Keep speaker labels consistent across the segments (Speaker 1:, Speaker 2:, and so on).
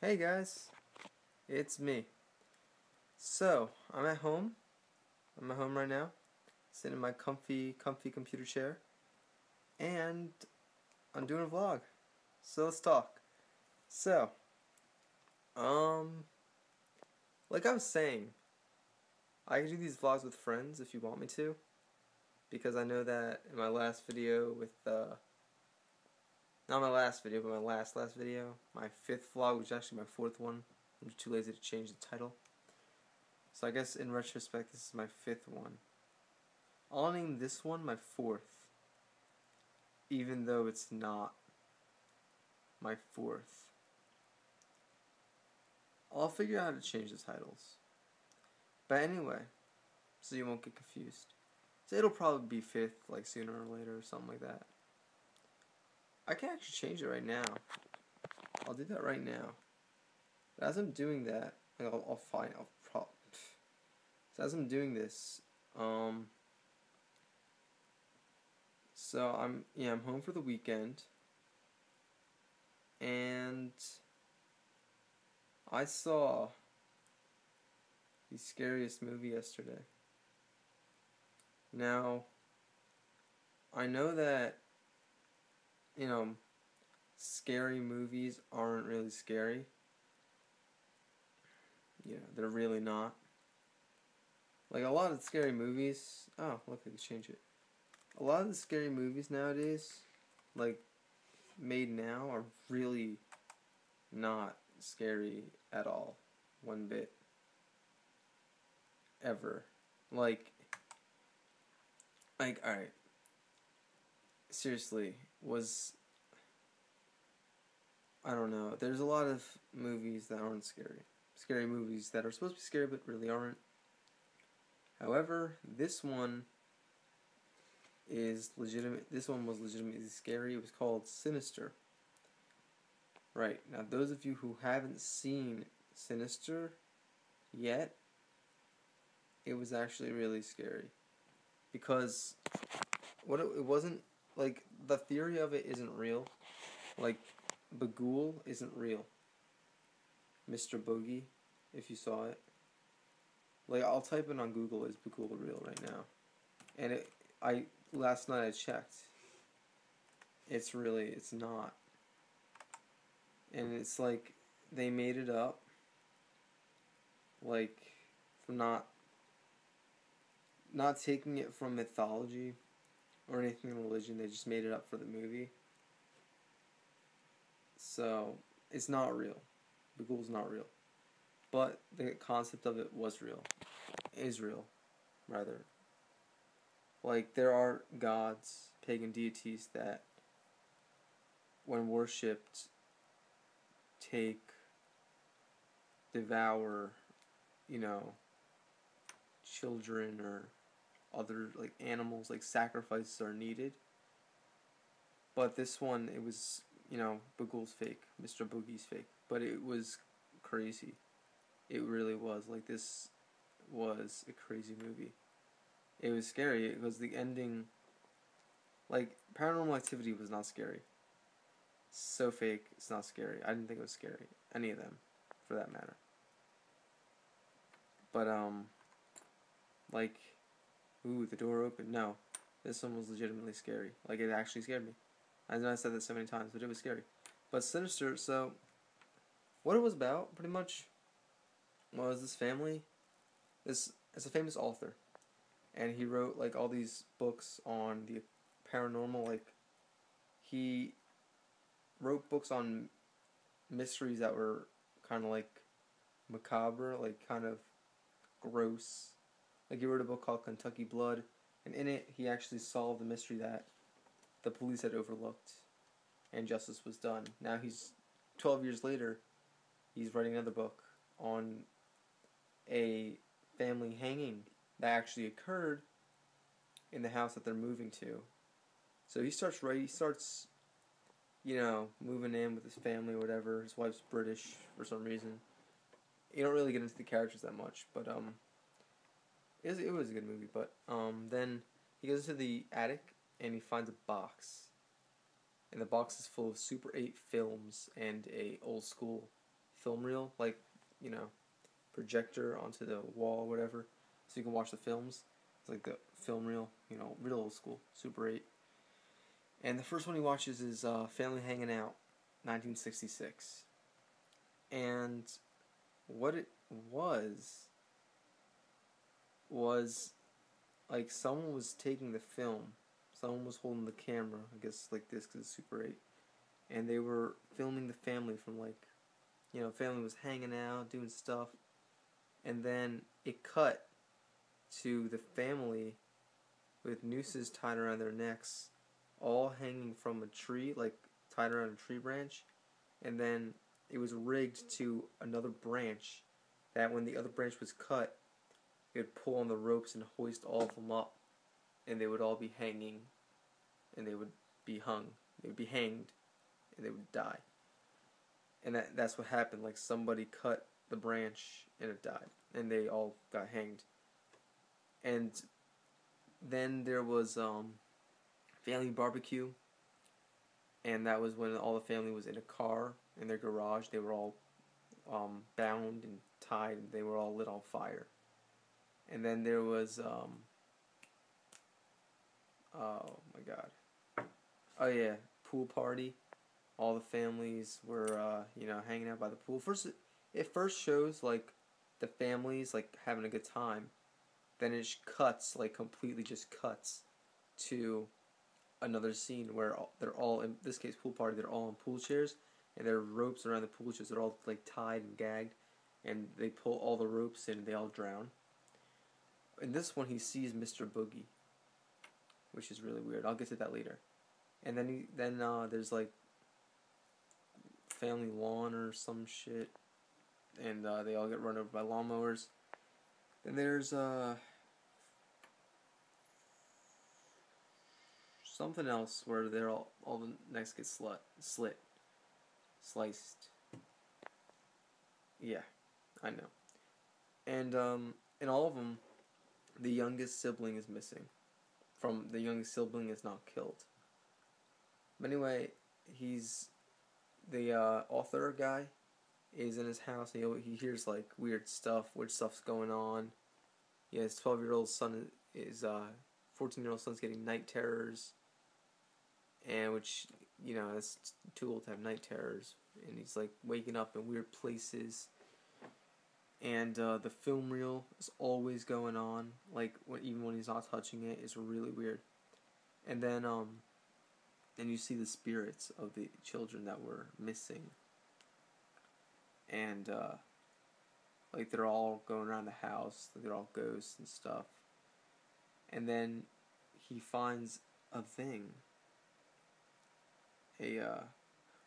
Speaker 1: Hey guys, it's me. So, I'm at home. I'm at home right now, sitting in my comfy computer chair, and I'm doing a vlog. So let's talk. So, um, like I was saying, I can do these vlogs with friends if you want me to, because I know that in my last video with, not my last video, but my last video, my 5th vlog, which is actually my 4th one. I'm too lazy to change the title. So I guess in retrospect, this is my 5th one. I'll name this one my 4th, even though it's not my 4th. I'll figure out how to change the titles. But anyway, so you won't get confused. So it'll probably be 5th, like sooner or later, or something like that. I can actually change it right now. I'll do that right now. But as I'm doing that, like so as I'm doing this, so I'm home for the weekend, and I saw the scariest movie yesterday. Now, I know that, scary movies aren't really scary. They're really not. Like, a lot of the scary movies... Oh, look, I can change it. A lot of the scary movies nowadays, like, made now, are really not scary at all. One bit. Ever. Like, alright. Seriously, I don't know. There's a lot of movies that aren't scary. Scary movies that are supposed to be scary but really aren't. However, this one is legitimate. This one was legitimately scary. It was called Sinister. Right. Now, those of you who haven't seen Sinister yet, it was actually really scary. Because it wasn't, like, the theory of it isn't real. Like, Bagul isn't real. Mr. Boogie, if you saw it. Like, I'll type in on Google, is Bagul real right now? And last night I checked. It's not. And it's like, they made it up. Like, from not taking it from mythology or anything in religion, they just made it up for the movie. So, it's not real. Bagul's not real. But the concept of it was real. Is real, rather. Like, there are gods, pagan deities that, when worshipped, devour, children or other, like, animals, like, sacrifices are needed. But this one, it was, Bagul's fake, Mr. Boogie's fake. But it was crazy. It really was. Like, this was a crazy movie. It was scary because the ending, like, Paranormal Activity was not scary. So fake, it's not scary. I didn't think it was scary. Any of them, for that matter. But, like, ooh, the door opened. No, this one was legitimately scary. Like, it actually scared me. I know I said that so many times, but it was scary. But Sinister, so, what it was about, pretty much, was this family. It's a famous author. And he wrote, like, all these books on the paranormal. Like, he wrote books on mysteries that were kind of, like, macabre, like, kind of gross. Like, he wrote a book called Kentucky Blood, and in it, he actually solved the mystery that the police had overlooked, and justice was done. Now 12 years later, he's writing another book on a family hanging that actually occurred in the house that they're moving to. So he starts, moving in with his family or whatever. His wife's British for some reason. You don't really get into the characters that much, but it was a good movie. But then he goes to the attic and he finds a box, and the box is full of Super 8 films and a old school film reel, like, you know, projector onto the wall or whatever, so you can watch the films. It's like the film reel, you know, real old school, Super 8. And the first one he watches is Family Hanging Out, 1966. And what it was like someone was taking the film, someone was holding the camera, I guess like this because it's Super 8, and they were filming the family from like, you know, family was hanging out, doing stuff, and then it cut to the family with nooses tied around their necks, all hanging from a tree, like tied around a tree branch, and then it was rigged to another branch that when the other branch was cut, it would pull on the ropes and hoist all of them up, and they would all be hanging, and they would be hung. They would be hanged, and they would die. And that's what happened. Like somebody cut the branch, and it died, and they all got hanged. And then there was family barbecue, and that was when all the family was in a car in their garage. They were all bound and tied, and they were all lit on fire. And then there was oh my god, oh yeah, pool party. All the families were you know, hanging out by the pool. It first shows like the families like having a good time. Then it cuts, like completely just cuts to another scene where they're all, in this case pool party, they're all on pool chairs, and there are ropes around the pool chairs. They're all like tied and gagged, and they pull all the ropes in and they all drown. In this one he sees Mr. Boogie, which is really weird. I'll get to that later. And then there's like family lawn or some shit, and they all get run over by lawnmowers. Then there's something else where they're all the necks get sliced. Yeah, I know. And in all of them, the youngest sibling is missing. The youngest sibling is not killed. But anyway, he's the author guy is in his house, and he hears like weird stuff's going on. Yeah, his 12-year-old son is 14-year-old son's getting night terrors, and which, you know, it's too old to have night terrors, and he's like waking up in weird places. And the film reel is always going on, like even when he's not touching it, it's really weird. And then you see the spirits of the children that were missing, and like they're all going around the house, they're all ghosts and stuff. And then he finds a thing.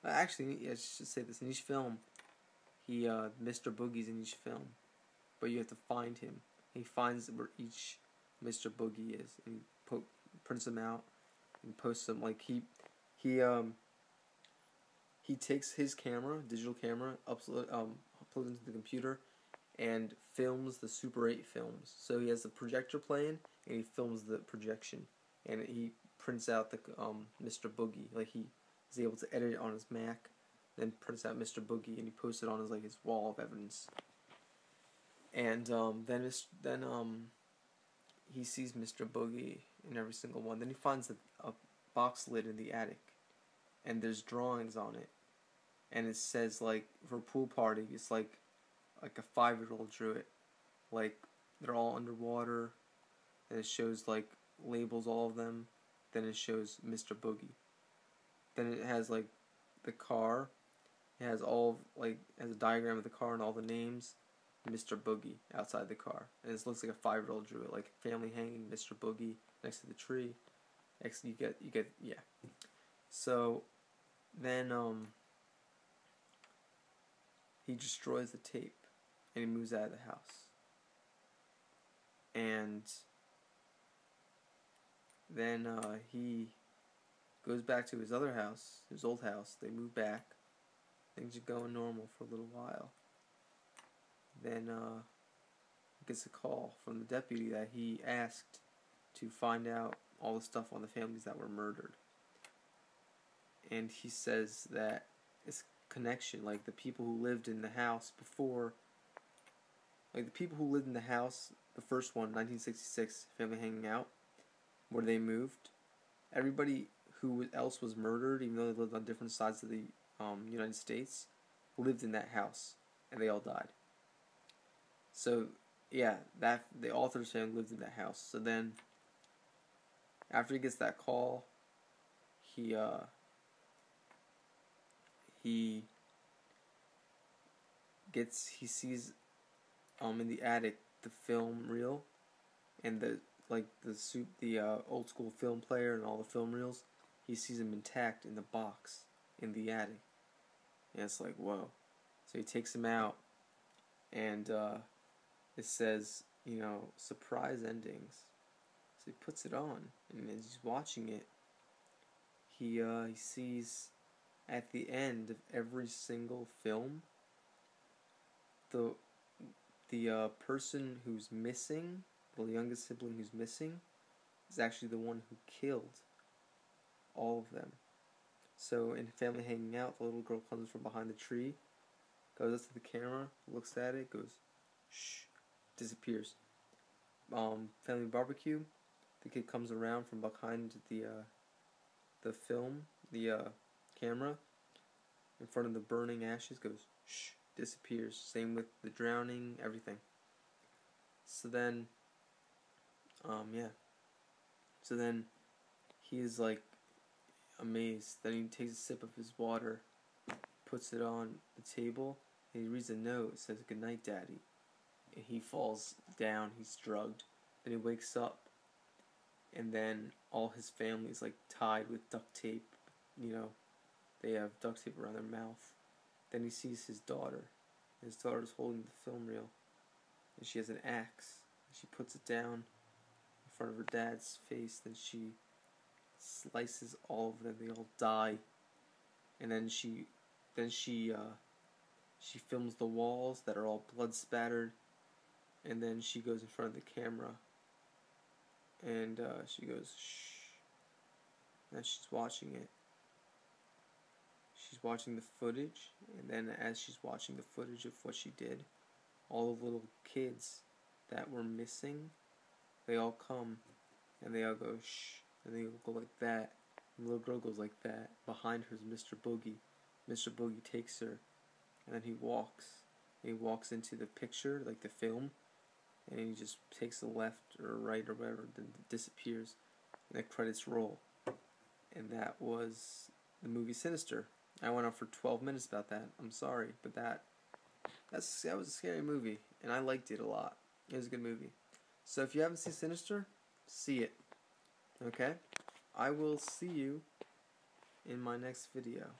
Speaker 1: Actually, I should say this: in each film, Mr. Boogie's in each film, but you have to find him. He finds where each Mr. Boogie is, and he prints them out and posts them. Like he takes his camera, digital camera, uploads into the computer, and films the Super 8 films. So he has the projector playing, and he films the projection, and he prints out the Mr. Boogie. Like he is able to edit it on his Mac, then prints out Mr. Boogie, and he posts it on his wall of evidence. And then he sees Mr. Boogie in every single one. Then he finds a box lid in the attic, and there's drawings on it, and it says like for pool party, it's like a 5-year-old drew it, like they're all underwater, and it shows like labels all of them. Then it shows Mr. Boogie. Then it has like the car. It has has a diagram of the car and all the names. Mr. Boogie outside the car, and it looks like a 5-year-old drew it, like family hanging, Mr. Boogie next to the tree. You get yeah. So then he destroys the tape, and he moves out of the house. And then he goes back to his other house, his old house. They move back. Things are going normal for a little while. Then he gets a call from the deputy that he asked to find out all the stuff on the families that were murdered. And he says that it's connection. Like the people who lived in the house before, like the people who lived in the house, the first one, 1966, Family Hanging Out, where they moved. Everybody who else was murdered, even though they lived on different sides of the United States, lived in that house, and they all died. So yeah, that the author's family lived in that house. So then, after he gets that call, he sees in the attic the film reel and the old school film player and all the film reels. He sees them intact in the box in the attic, and it's like, whoa. So he takes them out, and it says, surprise endings. So he puts it on, and as he's watching it, he sees at the end of every single film, the person who's missing, the youngest sibling who's missing, is actually the one who killed all of them. So in Family Hanging Out, the little girl comes from behind the tree, goes up to the camera, looks at it, goes, shh, disappears. Family Barbecue, the kid comes around from behind the film, the camera, in front of the burning ashes, goes, shh, disappears. Same with the drowning, everything. So then, So then, he is like amazed. Then he takes a sip of his water, puts it on the table, and he reads a note. It says, "Good night, Daddy." And he falls down. He's drugged. Then he wakes up, and then all his family's like tied with duct tape. They have duct tape around their mouth. Then he sees his daughter. His daughter's holding the film reel, and she has an axe. She puts it down in front of her dad's face. Then she slices all of them. They all die. And then she films the walls that are all blood spattered. And then she goes in front of the camera, and she goes, shh. And she's watching it. She's watching the footage, and then as she's watching the footage of what she did, all the little kids that were missing, they all come, and they all go, shh, and they all go like that. And the little girl goes like that. Behind her is Mr. Boogie. Mr. Boogie takes her, and then he walks. And he walks into the picture, like the film, and he just takes the left or right or whatever, then disappears, and the credits roll. And that was the movie Sinister. I went on for 12 minutes about that. I'm sorry, but that was a scary movie, and I liked it a lot. It was a good movie. So if you haven't seen Sinister, see it. Okay? I will see you in my next video.